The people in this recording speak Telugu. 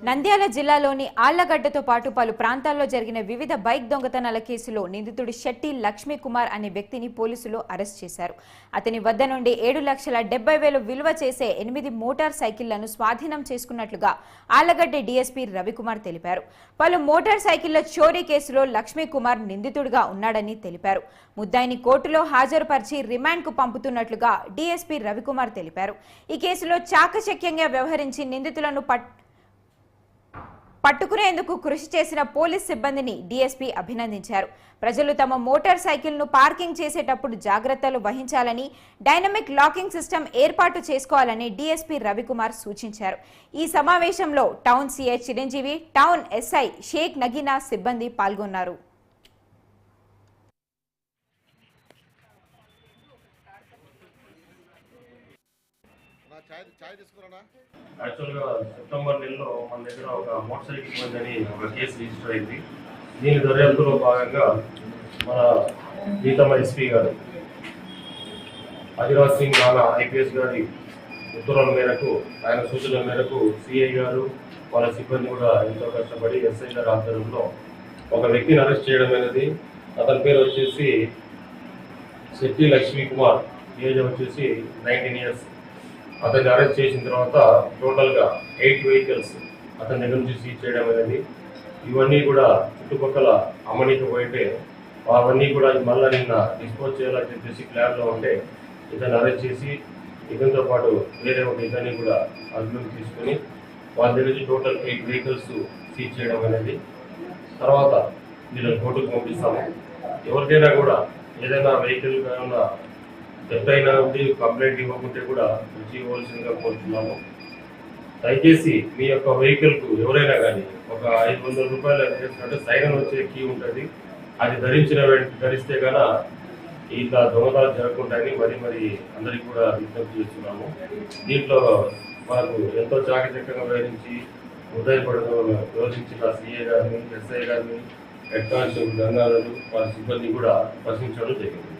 నంద్యాల జిల్లాలోని ఆళ్లగడ్డతో పాటు పలు ప్రాంతాల్లో జరిగిన వివిధ బైక్ దొంగతనాల కేసులో నిందితుడు శెట్టి లక్ష్మీకుమార్ అనే వ్యక్తిని పోలీసులు అరెస్ట్ చేశారు. అతని వద్ద నుండి 7,70,000 విలువ చేసే 8 మోటార్ సైకిళ్లను స్వాధీనం చేసుకున్నట్లుగా ఆళ్లగడ్డ డీఎస్పీ రవికుమార్ తెలిపారు. పలు మోటార్ సైకిళ్ల చోరీ కేసులో లక్ష్మీకుమార్ నిందితుడిగా ఉన్నాడని తెలిపారు. ముద్దాయిని కోర్టులో హాజరుపరిచి రిమాండ్కు పంపుతున్నట్లుగా డీఎస్పీ రవికుమార్ తెలిపారు. ఈ కేసులో చాకచక్యంగా వ్యవహరించి నిందితులను పట్టుకునేందుకు కృషి చేసిన పోలీస్ సిబ్బందిని డీఎస్పీ అభినందించారు. ప్రజలు తమ మోటార్ సైకిల్ను పార్కింగ్ చేసేటప్పుడు జాగ్రత్తలు వహించాలని, డైనమిక్ లాకింగ్ సిస్టమ్ ఏర్పాటు చేసుకోవాలని డీఎస్పీ రవికుమార్ సూచించారు. ఈ సమావేశంలో town CI Chiranjeevi, town SI Shaik Nagina సిబ్బంది పాల్గొన్నారు. యాక్చువల్గా సెప్టెంబర్ నెలలో మన దగ్గర ఒక మోటార్ సైకిల్ పోయిందని ఒక కేసు రిజిస్టర్ అయింది. దీని దర్యాప్తులో భాగంగా మన గీతమ్మ ఎస్పీ గారు అధిరాజ్ సింగ్ రాణా ఐపీఎస్ గారి ఉత్తర్వుల మేరకు, ఆయన సూచనల మేరకు సిఐ గారు వాళ్ళ సిబ్బంది కూడా ఎంతో కష్టపడి ఎస్ఐ గారి ఆధ్వర్యంలో ఒక వ్యక్తిని అరెస్ట్ చేయడం అనేది. అతని పేరు వచ్చేసి శెట్టి లక్ష్మీకుమార్, ఏజ్ వచ్చేసి 19 years. అతన్ని అరెస్ట్ చేసిన తర్వాత టోటల్గా 8 vehicles అతని దగ్గర నుంచి సీజ్ చేయడం అనేది. ఇవన్నీ కూడా చుట్టుపక్కల అమ్మనీకి పోయింటే అవన్నీ కూడా మళ్ళీ నిన్న డిస్పోజ్ చేయాలని చెప్పేసి ప్లాన్లో ఉంటే ఇతన్ని అరెస్ట్ చేసి ఇతనితో పాటు వేరే ఒక ఇతన్ని కూడా అదుపులోకి తీసుకొని వాళ్ళ దగ్గర నుంచి టోటల్ 8 vehicles సీజ్ చేయడం అనేది. తర్వాత వీళ్ళని కోర్టుకు పంపిస్తాము. ఎవరికైనా కూడా ఏదైనా వెహికల్ ఏమైనా ఎప్పుడైనా కంప్లైంట్ ఇవ్వకుంటే కూడా రుచి ఇవ్వాల్సిందిగా కోరుతున్నాము. దయచేసి మీ యొక్క వెహికల్కు ఎవరైనా కానీ ఒక 500 రూపాయలు అంటే సైరన్ వచ్చే కీ ఉంటుంది, అది ధరిస్తే కన్నా ఇట్లా దొంగతనాలు జరగకుంటాయని మరి అందరికీ కూడా విజ్ఞప్తి చేస్తున్నాము. దీంట్లో మనకు ఎంతో చాకచక్యంగా వ్యవహరించి వివరించిన సిఏ గారిని, ఎస్ఐ గారిని, హెడ్ కానిస్టేబుల్ గంగాధరు వారి సిబ్బంది కూడా ప్రశ్నించడం జరిగింది.